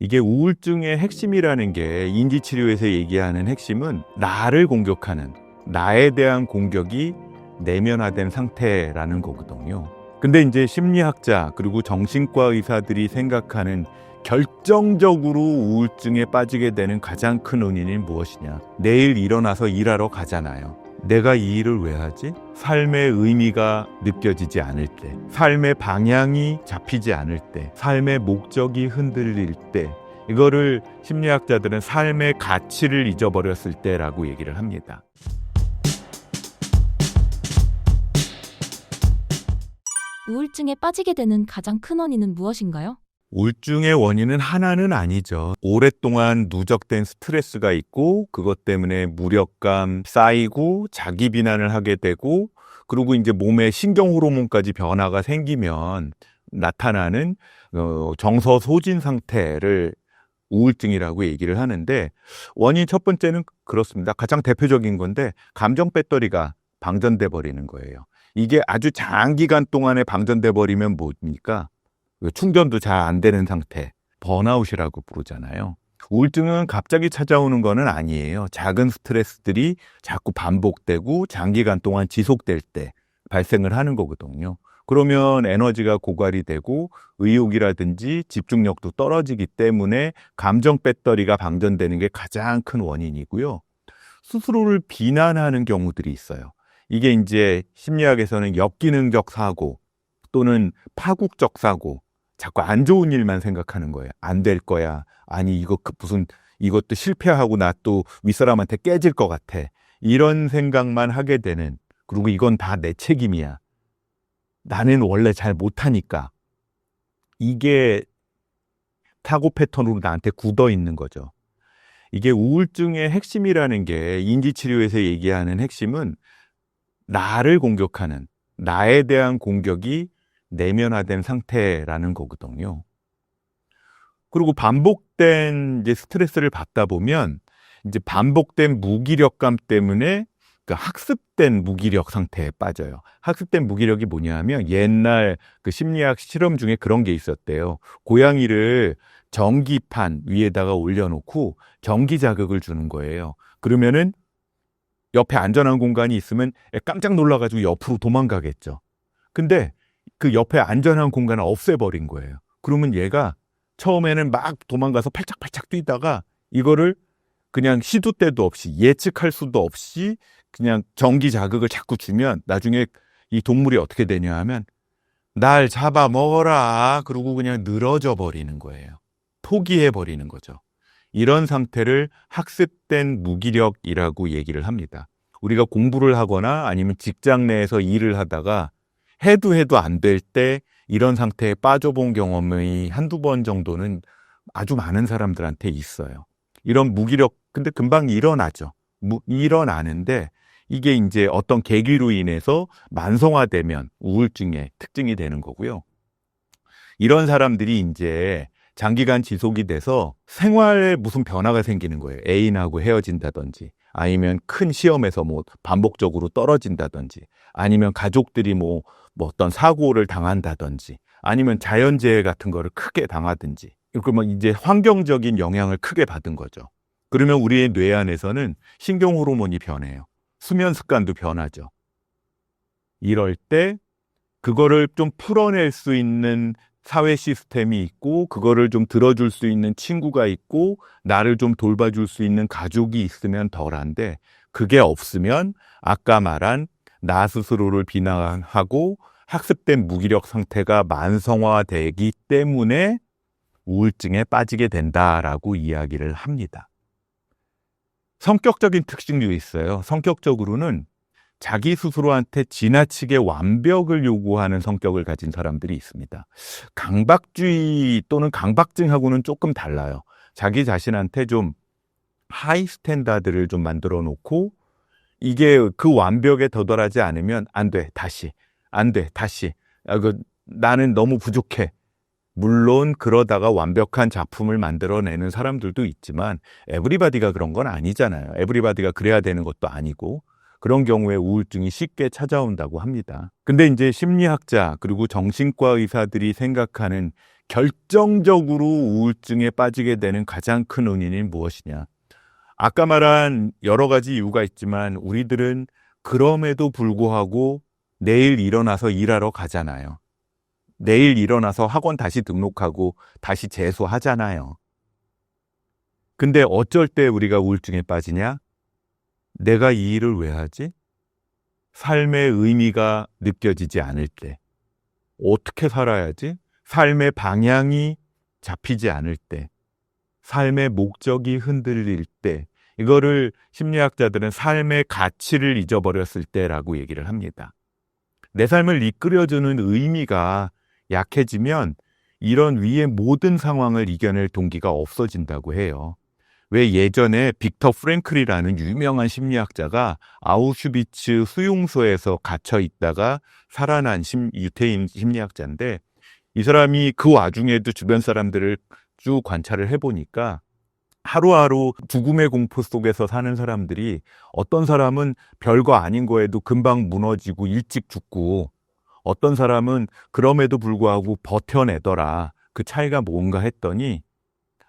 이게 우울증의 핵심이라는 게 인지치료에서 얘기하는 핵심은 나를 공격하는, 나에 대한 공격이 내면화된 상태라는 거거든요. 근데 이제 심리학자 그리고 정신과 의사들이 생각하는 결정적으로 우울증에 빠지게 되는 가장 큰 원인이 무엇이냐? 내일 일어나서 일하러 가잖아요. 내가 이 일을 왜 하지? 삶의 의미가 느껴지지 않을 때, 삶의 방향이 잡히지 않을 때, 삶의 목적이 흔들릴 때, 이거를 심리학자들은 삶의 가치를 잊어버렸을 때라고 얘기를 합니다. 우울증에 빠지게 되는 가장 큰 원인은 무엇인가요? 우울증의 원인은 하나는 아니죠. 오랫동안 누적된 스트레스가 있고 그것 때문에 무력감 쌓이고 자기 비난을 하게 되고 그리고 이제 몸에 신경 호르몬까지 변화가 생기면 나타나는 정서 소진 상태를 우울증이라고 얘기를 하는데 원인 첫 번째는 그렇습니다. 가장 대표적인 건데 감정 배터리가 방전돼 버리는 거예요. 이게 아주 장기간 동안에 방전돼 버리면 뭡니까? 충전도 잘 안 되는 상태, 번아웃이라고 부르잖아요. 우울증은 갑자기 찾아오는 거는 아니에요. 작은 스트레스들이 자꾸 반복되고 장기간 동안 지속될 때 발생을 하는 거거든요. 그러면 에너지가 고갈이 되고 의욕이라든지 집중력도 떨어지기 때문에 감정 배터리가 방전되는 게 가장 큰 원인이고요. 스스로를 비난하는 경우들이 있어요. 이게 이제 심리학에서는 역기능적 사고 또는 파국적 사고, 자꾸 안 좋은 일만 생각하는 거예요. 안 될 거야. 아니 이거 무슨 이것도 실패하고 나 또 윗사람한테 깨질 것 같아. 이런 생각만 하게 되는. 그리고 이건 다 내 책임이야. 나는 원래 잘 못하니까. 이게 사고 패턴으로 나한테 굳어 있는 거죠. 이게 우울증의 핵심이라는 게 인지치료에서 얘기하는 핵심은 나를 공격하는, 나에 대한 공격이 내면화된 상태라는 거거든요. 그리고 반복된 이제 스트레스를 받다 보면 이제 반복된 무기력감 때문에 그 학습된 무기력 상태에 빠져요. 학습된 무기력이 뭐냐면 옛날 그 심리학 실험 중에 그런 게 있었대요. 고양이를 전기판 위에다가 올려놓고 전기 자극을 주는 거예요. 그러면은 옆에 안전한 공간이 있으면 깜짝 놀라가지고 옆으로 도망가겠죠. 근데 그 옆에 안전한 공간을 없애버린 거예요. 그러면 얘가 처음에는 막 도망가서 팔짝팔짝 뛰다가 이거를 그냥 시도 때도 없이 예측할 수도 없이 그냥 전기 자극을 자꾸 주면 나중에 이 동물이 어떻게 되냐 하면 날 잡아먹어라 그러고 그냥 늘어져 버리는 거예요. 포기해 버리는 거죠. 이런 상태를 학습된 무기력이라고 얘기를 합니다. 우리가 공부를 하거나 아니면 직장 내에서 일을 하다가 해도 안 될 때 이런 상태에 빠져본 경험이 한두 번 정도는 아주 많은 사람들한테 있어요. 이런 무기력, 근데 금방 일어나죠. 일어나는데 이게 이제 어떤 계기로 인해서 만성화되면 우울증의 특징이 되는 거고요. 이런 사람들이 이제 장기간 지속이 돼서 생활에 무슨 변화가 생기는 거예요. 애인하고 헤어진다든지 아니면 큰 시험에서 뭐 반복적으로 떨어진다든지 아니면 가족들이 뭐 어떤 사고를 당한다든지 아니면 자연재해 같은 거를 크게 당하든지 그러면 이제 환경적인 영향을 크게 받은 거죠. 그러면 우리의 뇌 안에서는 신경 호르몬이 변해요. 수면 습관도 변하죠. 이럴 때 그거를 좀 풀어낼 수 있는 사회 시스템이 있고 그거를 좀 들어줄 수 있는 친구가 있고 나를 좀 돌봐줄 수 있는 가족이 있으면 덜한데 그게 없으면 아까 말한 나 스스로를 비난하고 학습된 무기력 상태가 만성화되기 때문에 우울증에 빠지게 된다라고 이야기를 합니다. 성격적인 특징도 있어요. 성격적으로는 자기 스스로한테 지나치게 완벽을 요구하는 성격을 가진 사람들이 있습니다. 강박주의 또는 강박증하고는 조금 달라요. 자기 자신한테 좀 하이 스탠다드를 좀 만들어 놓고 이게 그 완벽에 도달하지 않으면 안 돼, 다시. 안 돼, 다시. 나는 너무 부족해. 물론 그러다가 완벽한 작품을 만들어내는 사람들도 있지만 에브리바디가 그런 건 아니잖아요. 에브리바디가 그래야 되는 것도 아니고 그런 경우에 우울증이 쉽게 찾아온다고 합니다. 근데 이제 심리학자 그리고 정신과 의사들이 생각하는 결정적으로 우울증에 빠지게 되는 가장 큰 원인이 무엇이냐? 아까 말한 여러 가지 이유가 있지만 우리들은 그럼에도 불구하고 내일 일어나서 일하러 가잖아요. 내일 일어나서 학원 다시 등록하고 다시 재수하잖아요. 근데 어쩔 때 우리가 우울증에 빠지냐? 내가 이 일을 왜 하지? 삶의 의미가 느껴지지 않을 때. 어떻게 살아야지? 삶의 방향이 잡히지 않을 때. 삶의 목적이 흔들릴 때. 이거를 심리학자들은 삶의 가치를 잊어버렸을 때라고 얘기를 합니다. 내 삶을 이끌어주는 의미가 약해지면 이런 위의 모든 상황을 이겨낼 동기가 없어진다고 해요. 왜 예전에 빅터 프랭클이라는 유명한 심리학자가 아우슈비츠 수용소에서 갇혀 있다가 살아난 유태인 심리학자인데 이 사람이 그 와중에도 주변 사람들을 쭉 관찰을 해보니까 하루하루 죽음의 공포 속에서 사는 사람들이 어떤 사람은 별거 아닌 거에도 금방 무너지고 일찍 죽고 어떤 사람은 그럼에도 불구하고 버텨내더라. 그 차이가 뭔가 했더니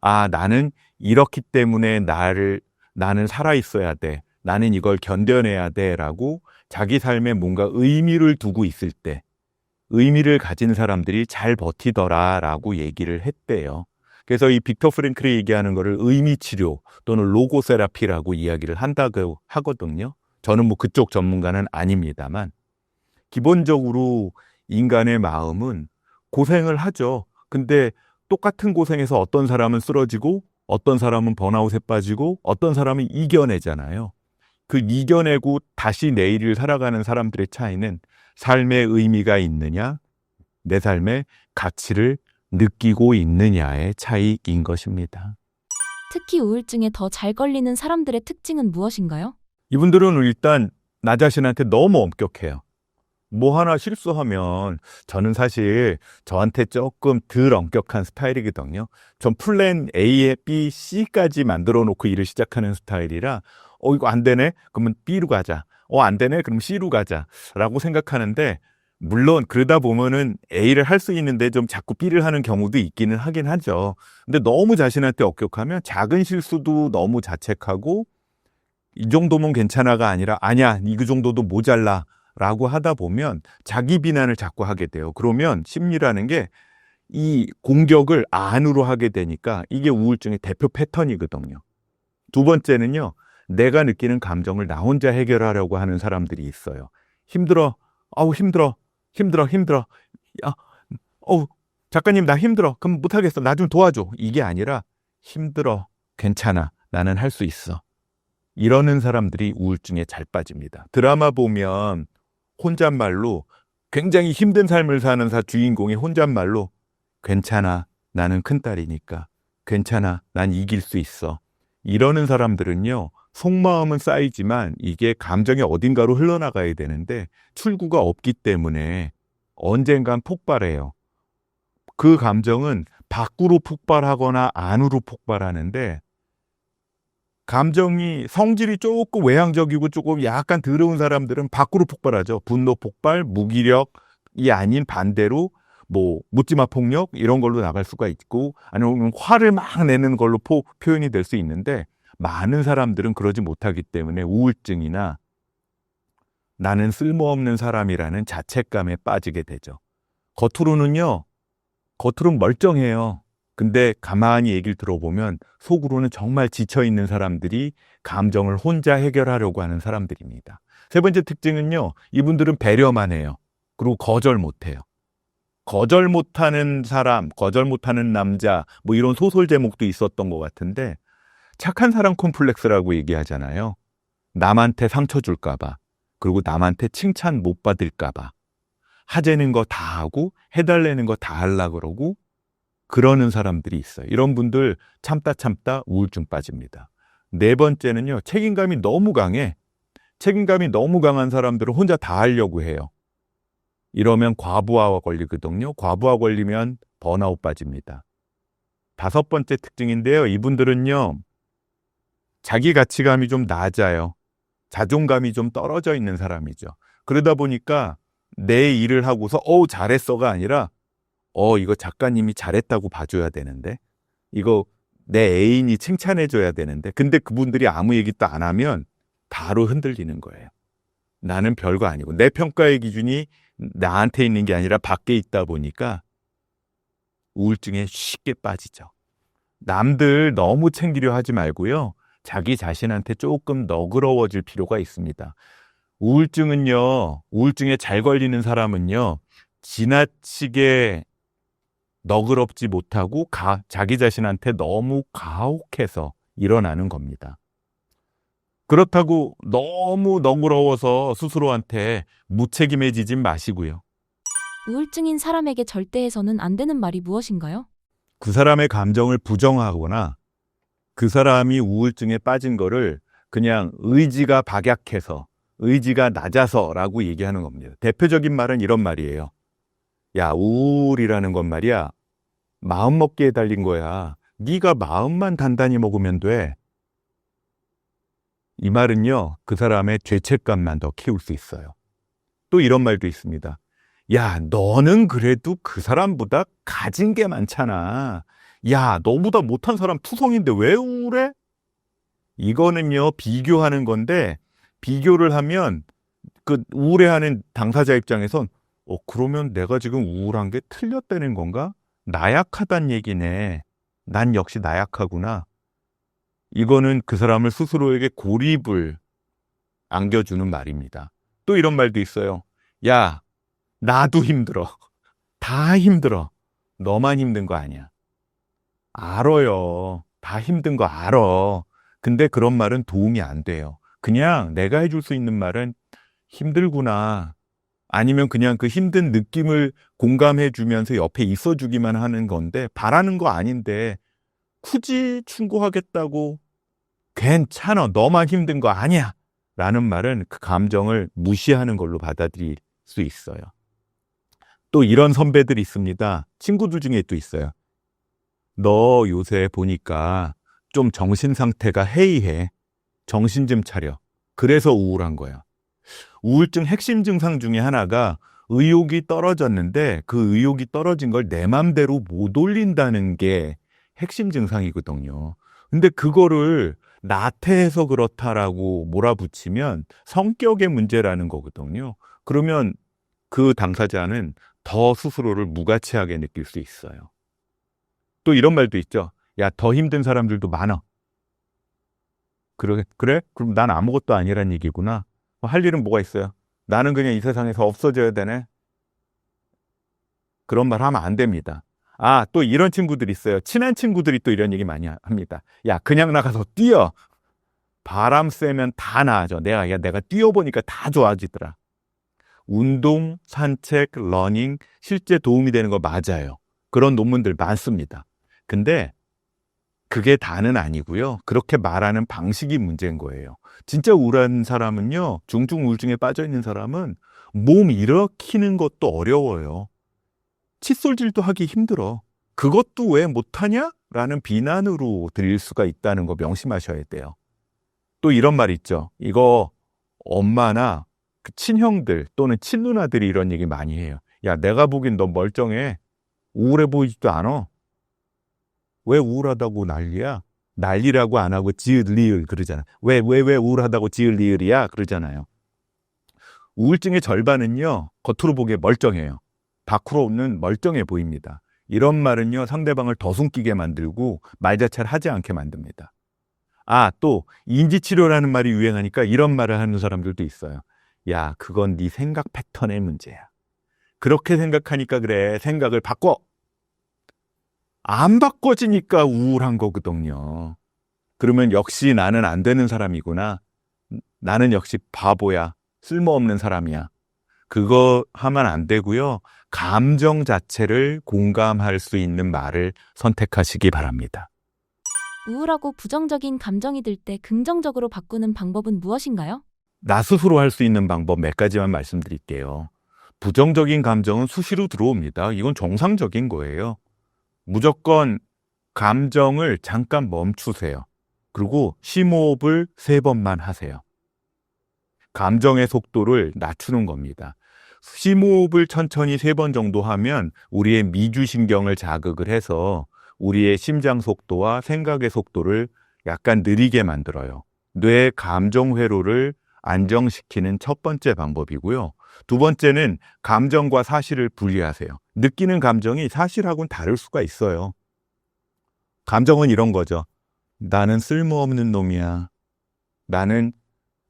나는 이렇기 때문에 나는 살아있어야 돼. 나는 이걸 견뎌내야 돼. 라고 자기 삶에 뭔가 의미를 두고 있을 때 의미를 가진 사람들이 잘 버티더라. 라고 얘기를 했대요. 그래서 이 빅터 프랭클이 얘기하는 거를 의미치료 또는 로고세라피라고 이야기를 한다고 하거든요. 저는 뭐 그쪽 전문가는 아닙니다만 기본적으로 인간의 마음은 고생을 하죠. 근데 똑같은 고생에서 어떤 사람은 쓰러지고 어떤 사람은 번아웃에 빠지고 어떤 사람은 이겨내잖아요. 그 이겨내고 다시 내일을 살아가는 사람들의 차이는 삶의 의미가 있느냐, 내 삶의 가치를 느끼고 있느냐의 차이인 것입니다. 특히 우울증에 더 잘 걸리는 사람들의 특징은 무엇인가요? 이분들은 일단 나 자신한테 너무 엄격해요. 뭐 하나 실수하면 저는 사실 저한테 조금 덜 엄격한 스타일이거든요. 전 플랜 A에 B, C까지 만들어 놓고 일을 시작하는 스타일이라 이거 안 되네? 그러면 B로 가자. 안 되네? 그럼 C로 가자. 라고 생각하는데 물론 그러다 보면은 A를 할 수 있는데 좀 자꾸 B를 하는 경우도 있기는 하긴 하죠. 근데 너무 자신한테 엄격하면 작은 실수도 너무 자책하고 이 정도면 괜찮아가 아니라 아니야, 이 정도도 모자라 라고 하다 보면 자기 비난을 자꾸 하게 돼요. 그러면 심리라는 게 이 공격을 안으로 하게 되니까 이게 우울증의 대표 패턴이거든요. 두 번째는요, 내가 느끼는 감정을 나 혼자 해결하려고 하는 사람들이 있어요. 힘들어. 힘들어. 작가님 나 힘들어. 그럼 못하겠어. 나 좀 도와줘. 이게 아니라 힘들어. 괜찮아. 나는 할 수 있어. 이러는 사람들이 우울증에 잘 빠집니다. 드라마 보면 혼잣말로 굉장히 힘든 삶을 사는 주인공이 혼잣말로 괜찮아. 나는 큰딸이니까. 괜찮아. 난 이길 수 있어. 이러는 사람들은요. 속마음은 쌓이지만 이게 감정의 어딘가로 흘러나가야 되는데 출구가 없기 때문에 언젠간 폭발해요. 그 감정은 밖으로 폭발하거나 안으로 폭발하는데 감정이 성질이 조금 외향적이고 조금 약간 더러운 사람들은 밖으로 폭발하죠. 분노 폭발, 무기력이 아닌 반대로 묻지마 폭력 이런 걸로 나갈 수가 있고 아니면 화를 막 내는 걸로 표현이 될 수 있는데 많은 사람들은 그러지 못하기 때문에 우울증이나 나는 쓸모없는 사람이라는 자책감에 빠지게 되죠. 겉으로는 멀쩡해요. 근데 가만히 얘기를 들어보면 속으로는 정말 지쳐있는 사람들이 감정을 혼자 해결하려고 하는 사람들입니다. 세 번째 특징은요, 이분들은 배려만 해요. 그리고 거절 못해요. 거절 못하는 사람, 거절 못하는 남자, 이런 소설 제목도 있었던 것 같은데 착한 사람 콤플렉스라고 얘기하잖아요. 남한테 상처 줄까봐, 그리고 남한테 칭찬 못 받을까봐 하자는 거 다 하고 해달라는 거 다 하려고 그러고 그러는 사람들이 있어요. 이런 분들 참다 우울증 빠집니다. 네 번째는요, 책임감이 너무 강해. 책임감이 너무 강한 사람들은 혼자 다 하려고 해요. 이러면 과부하가 걸리거든요. 과부하 걸리면 번아웃 빠집니다. 다섯 번째 특징인데요, 이분들은요, 자기 가치감이 좀 낮아요. 자존감이 좀 떨어져 있는 사람이죠. 그러다 보니까 내 일을 하고서 잘했어가 아니라 이거 작가님이 잘했다고 봐줘야 되는데, 이거 내 애인이 칭찬해줘야 되는데, 근데 그분들이 아무 얘기도 안 하면 바로 흔들리는 거예요. 나는 별거 아니고, 내 평가의 기준이 나한테 있는 게 아니라 밖에 있다 보니까 우울증에 쉽게 빠지죠. 남들 너무 챙기려 하지 말고요. 자기 자신한테 조금 너그러워질 필요가 있습니다. 우울증에 잘 걸리는 사람은요, 지나치게 너그럽지 못하고 자기 자신한테 너무 가혹해서 일어나는 겁니다. 그렇다고 너무 너그러워서 스스로한테 무책임해지진 마시고요. 우울증인 사람에게 절대 해서는 안 되는 말이 무엇인가요? 그 사람의 감정을 부정하거나 그 사람이 우울증에 빠진 거를 그냥 의지가 박약해서, 의지가 낮아서라고 얘기하는 겁니다. 대표적인 말은 이런 말이에요. 야, 우울이라는 건 말이야, 마음 먹기에 달린 거야. 네가 마음만 단단히 먹으면 돼. 이 말은요, 그 사람의 죄책감만 더 키울 수 있어요. 또 이런 말도 있습니다. 야, 너는 그래도 그 사람보다 가진 게 많잖아. 야, 너보다 못한 사람 투성인데 왜 우울해? 이거는요, 비교하는 건데, 비교를 하면 그 우울해하는 당사자 입장에선 그러면 내가 지금 우울한 게 틀렸다는 건가? 나약하단 얘기네. 난 역시 나약하구나. 이거는 그 사람을 스스로에게 고립을 안겨주는 말입니다. 또 이런 말도 있어요. 야, 나도 힘들어. 다 힘들어. 너만 힘든 거 아니야. 알아요. 다 힘든 거 알아. 근데 그런 말은 도움이 안 돼요. 그냥 내가 해줄 수 있는 말은 힘들구나. 아니면 그냥 그 힘든 느낌을 공감해 주면서 옆에 있어 주기만 하는 건데, 바라는 거 아닌데 굳이 충고하겠다고 괜찮아, 너만 힘든 거 아니야 라는 말은 그 감정을 무시하는 걸로 받아들일 수 있어요. 또 이런 선배들이 있습니다. 친구들 중에 또 있어요. 너 요새 보니까 좀 정신 상태가 해이해. 정신 좀 차려. 그래서 우울한 거야. 우울증 핵심 증상 중에 하나가 의욕이 떨어졌는데 그 의욕이 떨어진 걸 내 맘대로 못 올린다는 게 핵심 증상이거든요. 근데 그거를 나태해서 그렇다라고 몰아붙이면 성격의 문제라는 거거든요. 그러면 그 당사자는 더 스스로를 무가치하게 느낄 수 있어요. 또 이런 말도 있죠. 야, 더 힘든 사람들도 많아. 그래? 그럼 난 아무것도 아니란 얘기구나. 할 일은 뭐가 있어요? 나는 그냥 이 세상에서 없어져야 되네. 그런 말 하면 안 됩니다. 또 이런 친구들이 있어요. 친한 친구들이 또 이런 얘기 많이 합니다. 야, 그냥 나가서 뛰어. 바람 쐬면 다 나아져. 내가 뛰어보니까 다 좋아지더라. 운동, 산책, 러닝 실제 도움이 되는 거 맞아요. 그런 논문들 많습니다. 근데 그게 다는 아니고요. 그렇게 말하는 방식이 문제인 거예요. 진짜 우울한 사람은요, 중증 우울증에 빠져 있는 사람은 몸 일으키는 것도 어려워요. 칫솔질도 하기 힘들어. 그것도 왜 못하냐? 라는 비난으로 들릴 수가 있다는 거 명심하셔야 돼요. 또 이런 말 있죠. 이거 엄마나 그 친형들 또는 친누나들이 이런 얘기 많이 해요. 야, 내가 보긴 너 멀쩡해. 우울해 보이지도 않아. 왜 우울하다고 난리야? 난리라고 안 하고 지읒 리을 그러잖아. 왜 우울하다고 지읒 리을이야? 그러잖아요. 우울증의 절반은요, 겉으로 보기에 멀쩡해요. 밖으로는 멀쩡해 보입니다. 이런 말은요, 상대방을 더 숨기게 만들고 말 자체를 하지 않게 만듭니다. 또 인지치료라는 말이 유행하니까 이런 말을 하는 사람들도 있어요. 야, 그건 네 생각 패턴의 문제야. 그렇게 생각하니까 그래. 생각을 바꿔. 안 바꿔지니까 우울한 거거든요. 그러면 역시 나는 안 되는 사람이구나. 나는 역시 바보야. 쓸모없는 사람이야. 그거 하면 안 되고요. 감정 자체를 공감할 수 있는 말을 선택하시기 바랍니다. 우울하고 부정적인 감정이 들 때 긍정적으로 바꾸는 방법은 무엇인가요? 나 스스로 할 수 있는 방법 몇 가지만 말씀드릴게요. 부정적인 감정은 수시로 들어옵니다. 이건 정상적인 거예요. 무조건 감정을 잠깐 멈추세요. 그리고 심호흡을 3번만 하세요. 감정의 속도를 낮추는 겁니다. 심호흡을 천천히 3번 정도 하면 우리의 미주신경을 자극을 해서 우리의 심장 속도와 생각의 속도를 약간 느리게 만들어요. 뇌 감정 회로를 안정시키는 첫 번째 방법이고요. 두 번째는 감정과 사실을 분리하세요. 느끼는 감정이 사실하고는 다를 수가 있어요. 감정은 이런 거죠. 나는 쓸모없는 놈이야. 나는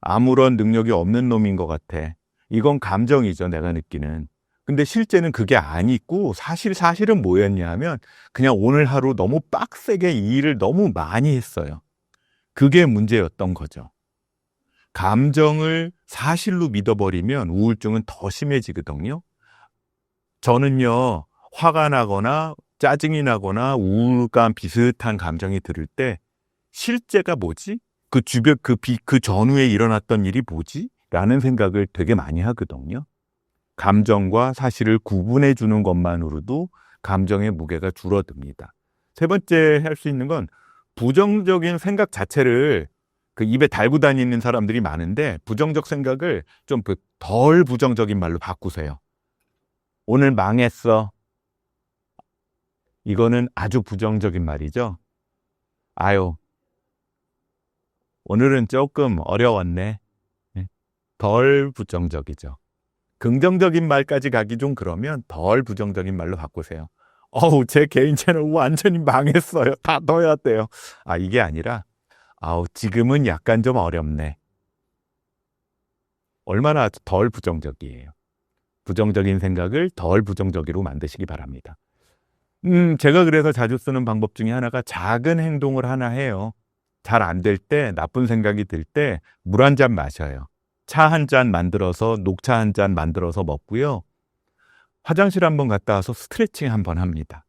아무런 능력이 없는 놈인 것 같아. 이건 감정이죠, 내가 느끼는. 근데 실제는 그게 아니고 사실은 뭐였냐 하면 그냥 오늘 하루 너무 빡세게 이 일을 너무 많이 했어요. 그게 문제였던 거죠. 감정을 사실로 믿어버리면 우울증은 더 심해지거든요. 저는요, 화가 나거나 짜증이 나거나 우울감 비슷한 감정이 들을 때 실제가 뭐지? 그 주변, 그 전후에 일어났던 일이 뭐지? 라는 생각을 되게 많이 하거든요. 감정과 사실을 구분해 주는 것만으로도 감정의 무게가 줄어듭니다. 세 번째 할 수 있는 건 부정적인 생각 자체를 그 입에 달고 다니는 사람들이 많은데 부정적 생각을 좀 덜 부정적인 말로 바꾸세요. 오늘 망했어. 이거는 아주 부정적인 말이죠. 아유, 오늘은 조금 어려웠네. 덜 부정적이죠. 긍정적인 말까지 가기 좀 그러면 덜 부정적인 말로 바꾸세요. 어우, 제 개인 채널 완전히 망했어요. 다 넣어야 돼요. 아, 이게 아니라 아우, 지금은 약간 좀 어렵네. 얼마나 덜 부정적이에요. 부정적인 생각을 덜 부정적으로 만드시기 바랍니다. 제가 그래서 자주 쓰는 방법 중에 하나가 작은 행동을 하나 해요. 잘 안 될 때, 나쁜 생각이 들 때 물 한 잔 마셔요. 차 한 잔 만들어서, 녹차 한 잔 만들어서 먹고요. 화장실 한번 갔다 와서 스트레칭 한번 합니다.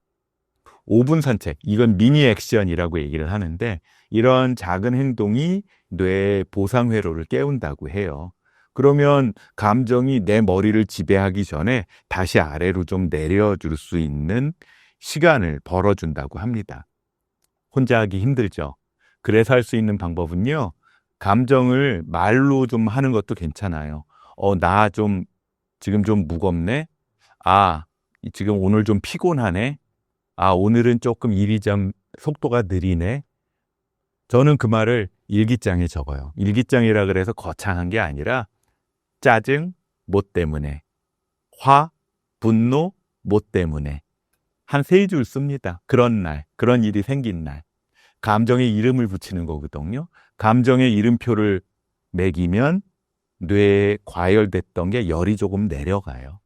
5분 산책, 이건 미니 액션이라고 얘기를 하는데 이런 작은 행동이 뇌 보상 회로를 깨운다고 해요. 그러면 감정이 내 머리를 지배하기 전에 다시 아래로 좀 내려줄 수 있는 시간을 벌어준다고 합니다. 혼자 하기 힘들죠. 그래서 할 수 있는 방법은요, 감정을 말로 좀 하는 것도 괜찮아요. 나 지금 좀 무겁네? 아, 지금 오늘 좀 피곤하네? 아, 오늘은 조금 일이 좀 속도가 느리네? 저는 그 말을 일기장에 적어요. 일기장이라 그래서 거창한 게 아니라 짜증, 뭐 때문에, 화, 분노, 뭐 때문에 한 3줄 씁니다. 그런 날, 그런 일이 생긴 날. 감정에 이름을 붙이는 거거든요. 감정의 이름표를 매기면 뇌에 과열됐던 게 열이 조금 내려가요.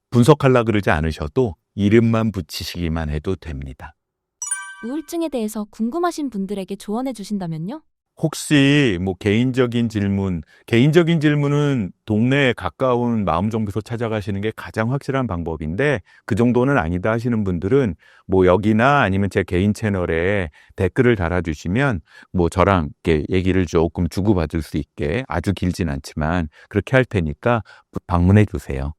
분석하려고 그러지 않으셔도 이름만 붙이시기만 해도 됩니다. 우울증에 대해서 궁금하신 분들에게 조언해 주신다면요? 혹시 뭐 개인적인 질문은 동네에 가까운 마음정비소 찾아가시는 게 가장 확실한 방법인데 그 정도는 아니다 하시는 분들은 뭐 여기나 아니면 제 개인 채널에 댓글을 달아주시면 뭐 저랑 이렇게 얘기를 조금 주고받을 수 있게 아주 길진 않지만 그렇게 할 테니까 방문해 주세요.